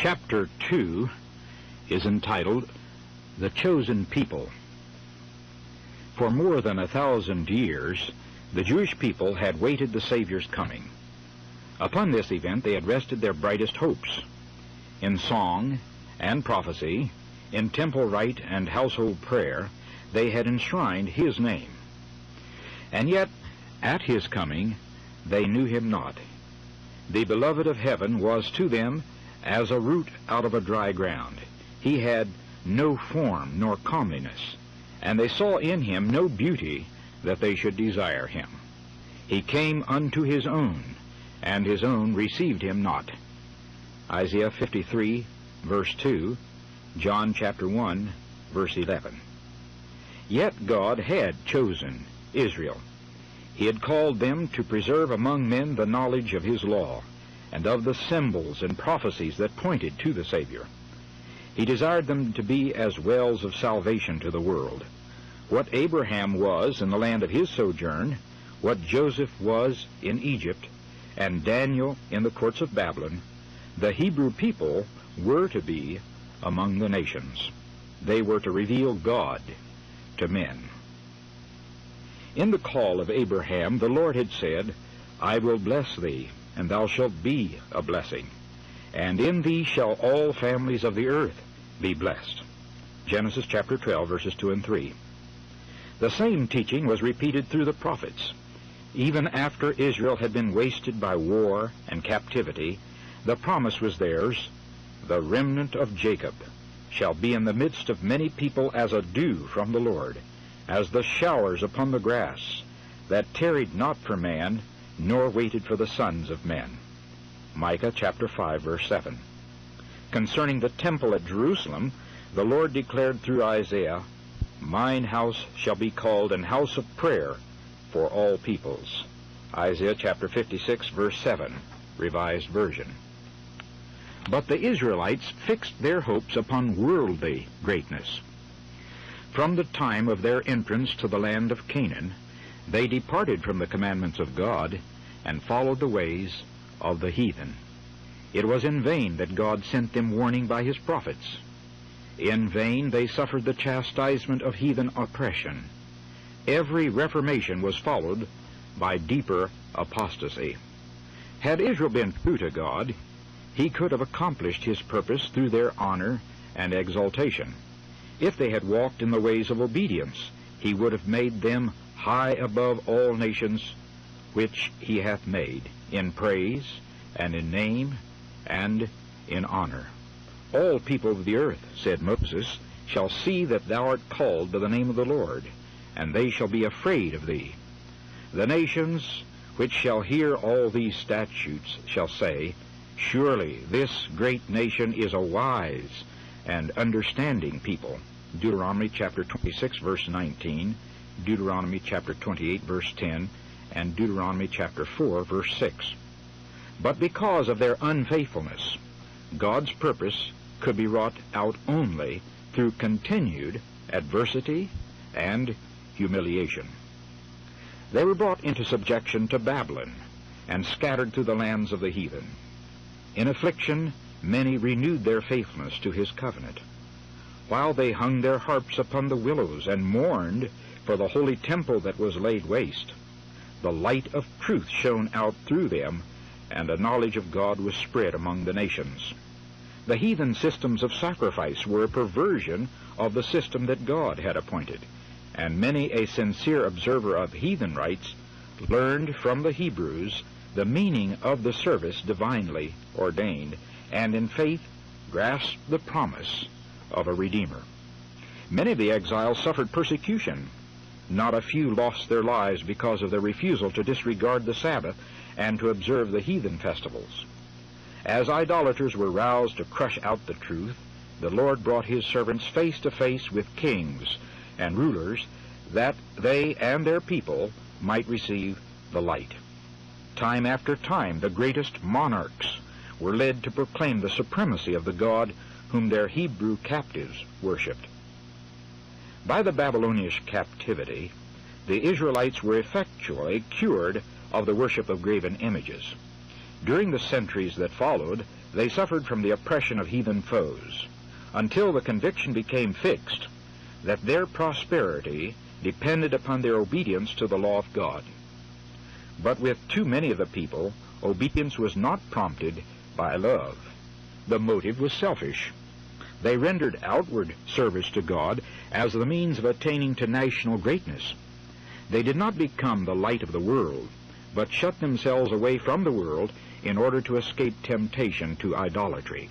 Chapter 2 is entitled, The Chosen People. For more than 1,000 years, the Jewish people had waited the Savior's coming. Upon this event they had rested their brightest hopes. In song and prophecy, in temple rite and household prayer, they had enshrined His name. And yet, at His coming, they knew Him not. The beloved of heaven was to them as a root out of a dry ground. He had no form nor comeliness, and they saw in Him no beauty that they should desire Him. He came unto His own, and His own received Him not. Isaiah 53, verse 2, John chapter 1, verse 11. Yet God had chosen Israel. He had called them to preserve among men the knowledge of His law, and of the symbols and prophecies that pointed to the Savior. He desired them to be as wells of salvation to the world. What Abraham was in the land of his sojourn, what Joseph was in Egypt, and Daniel in the courts of Babylon, the Hebrew people were to be among the nations. They were to reveal God to men. In the call of Abraham, the Lord had said, I will bless thee, and thou shalt be a blessing, and in thee shall all families of the earth be blessed. Genesis chapter 12, verses 2 and 3. The same teaching was repeated through the prophets. Even after Israel had been wasted by war and captivity, the promise was theirs, the remnant of Jacob shall be in the midst of many people as a dew from the Lord, as the showers upon the grass, that tarried not for man, nor waited for the sons of men. Micah chapter 5, verse 7. Concerning the temple at Jerusalem, the Lord declared through Isaiah, Mine house shall be called an house of prayer for all peoples. Isaiah chapter 56, verse 7, Revised Version. But the Israelites fixed their hopes upon worldly greatness. From the time of their entrance to the land of Canaan, they departed from the commandments of God and followed the ways of the heathen. It was in vain that God sent them warning by His prophets. In vain they suffered the chastisement of heathen oppression. Every reformation was followed by deeper apostasy. Had Israel been true to God, He could have accomplished His purpose through their honor and exaltation. If they had walked in the ways of obedience, He would have made them high above all nations which He hath made, in praise, and in name, and in honor. All people of the earth, said Moses, shall see that thou art called by the name of the Lord, and they shall be afraid of thee. The nations which shall hear all these statutes shall say, Surely this great nation is a wise and understanding people. Deuteronomy chapter 26, verse 19, Deuteronomy chapter 28, verse 10, and Deuteronomy chapter 4, verse 6. But because of their unfaithfulness, God's purpose could be wrought out only through continued adversity and humiliation. They were brought into subjection to Babylon and scattered through the lands of the heathen. In affliction, many renewed their faithfulness to His covenant. While they hung their harps upon the willows and mourned for the holy temple that was laid waste, the light of truth shone out through them, and a knowledge of God was spread among the nations. The heathen systems of sacrifice were a perversion of the system that God had appointed, and many a sincere observer of heathen rites learned from the Hebrews the meaning of the service divinely ordained, and in faith grasped the promise of a Redeemer. Many of the exiles suffered persecution. Not a few lost their lives because of their refusal to disregard the Sabbath and to observe the heathen festivals. As idolaters were roused to crush out the truth, the Lord brought His servants face to face with kings and rulers, that they and their people might receive the light. Time after time, the greatest monarchs were led to proclaim the supremacy of the God whom their Hebrew captives worshipped. By the Babylonian captivity, the Israelites were effectually cured of the worship of graven images. During the centuries that followed, they suffered from the oppression of heathen foes, until the conviction became fixed that their prosperity depended upon their obedience to the law of God. But with too many of the people, obedience was not prompted by love. The motive was selfish. They rendered outward service to God as the means of attaining to national greatness. They did not become the light of the world, but shut themselves away from the world in order to escape temptation to idolatry.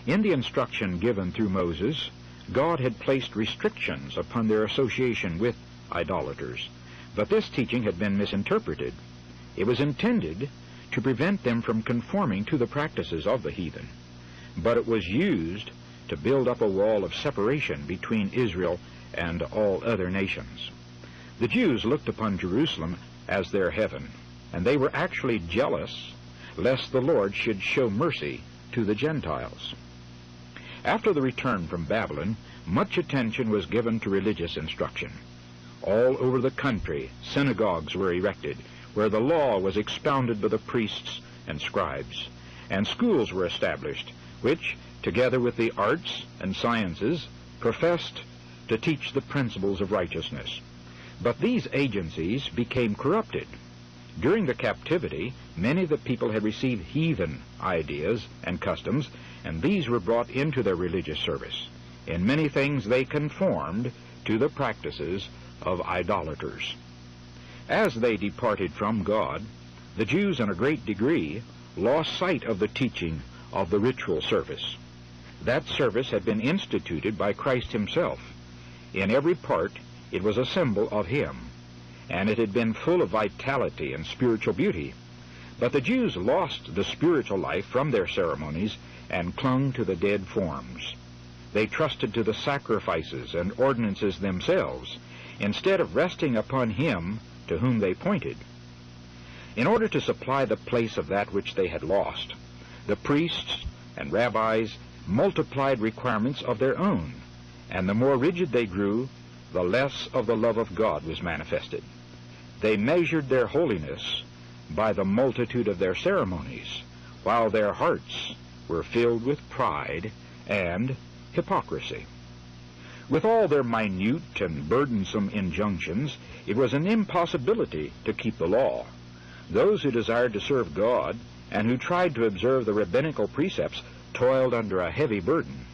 In the instruction given through Moses, God had placed restrictions upon their association with idolaters, but this teaching had been misinterpreted. It was intended to prevent them from conforming to the practices of the heathen, but it was used to build up a wall of separation between Israel and all other nations. The Jews looked upon Jerusalem as their heaven, and they were actually jealous lest the Lord should show mercy to the Gentiles. After the return from Babylon, much attention was given to religious instruction. All over the country, synagogues were erected, where the law was expounded by the priests and scribes, and schools were established, which, together with the arts and sciences, professed to teach the principles of righteousness. But these agencies became corrupted. During the captivity, many of the people had received heathen ideas and customs, and these were brought into their religious service. In many things they conformed to the practices of idolaters. As they departed from God, the Jews in a great degree lost sight of the teaching of the ritual service. That service had been instituted by Christ himself. In every part it was a symbol of him, and it had been full of vitality and spiritual beauty. But the Jews lost the spiritual life from their ceremonies and clung to the dead forms. They trusted to the sacrifices and ordinances themselves, instead of resting upon him to whom they pointed. In order to supply the place of that which they had lost, the priests and rabbis multiplied requirements of their own, and the more rigid they grew, the less of the love of God was manifested. They measured their holiness by the multitude of their ceremonies, while their hearts were filled with pride and hypocrisy. With all their minute and burdensome injunctions, it was an impossibility to keep the law. Those who desired to serve God and who tried to observe the rabbinical precepts toiled under a heavy burden.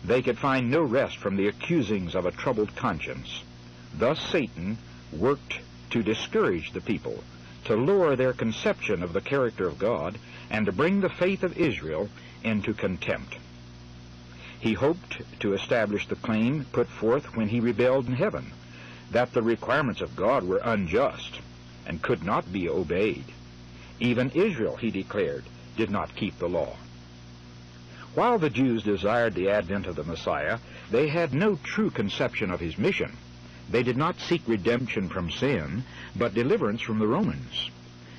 They could find no rest from the accusings of a troubled conscience. Thus Satan worked to discourage the people, to lower their conception of the character of God, and to bring the faith of Israel into contempt. He hoped to establish the claim put forth when he rebelled in heaven, that the requirements of God were unjust and could not be obeyed. Even Israel, he declared, did not keep the law. While the Jews desired the advent of the Messiah, they had no true conception of his mission. They did not seek redemption from sin, but deliverance from the Romans.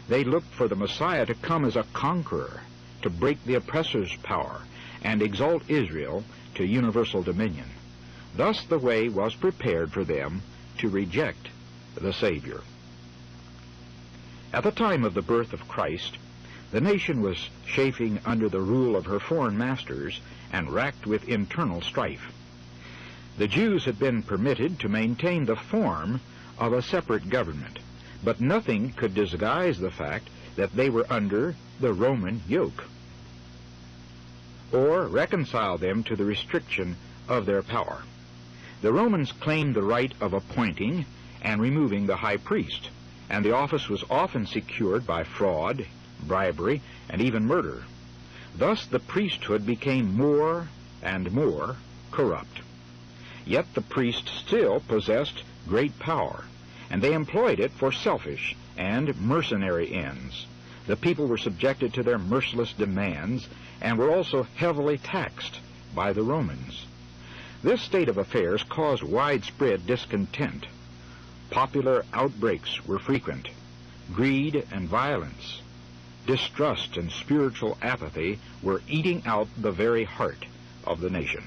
They looked for the Messiah to come as a conqueror, to break the oppressor's power, and exalt Israel to universal dominion. Thus the way was prepared for them to reject the Savior. At the time of the birth of Christ, the nation was chafing under the rule of her foreign masters and racked with internal strife. The Jews had been permitted to maintain the form of a separate government, but nothing could disguise the fact that they were under the Roman yoke, or reconcile them to the restriction of their power. The Romans claimed the right of appointing and removing the high priest, and the office was often secured by fraud, bribery, and even murder. Thus the priesthood became more and more corrupt. Yet the priests still possessed great power, and they employed it for selfish and mercenary ends. The people were subjected to their merciless demands and were also heavily taxed by the Romans. This state of affairs caused widespread discontent. Popular outbreaks were frequent. Greed and violence, distrust and spiritual apathy were eating out the very heart of the nation.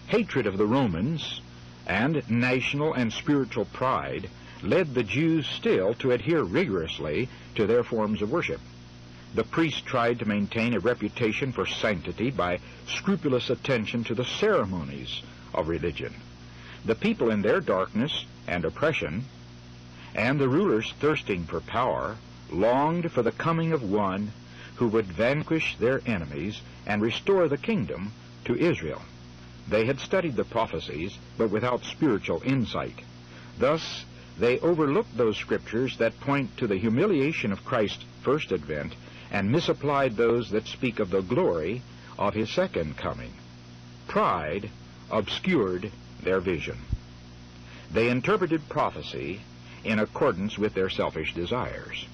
Hatred of the Romans and national and spiritual pride led the Jews still to adhere rigorously to their forms of worship. The priests tried to maintain a reputation for sanctity by scrupulous attention to the ceremonies of religion. The people in their darkness and oppression, and the rulers thirsting for power, longed for the coming of one who would vanquish their enemies and restore the kingdom to Israel. They had studied the prophecies, but without spiritual insight. Thus, they overlooked those scriptures that point to the humiliation of Christ's first advent and misapplied those that speak of the glory of his second coming. Pride obscured their vision. They interpreted prophecy in accordance with their selfish desires.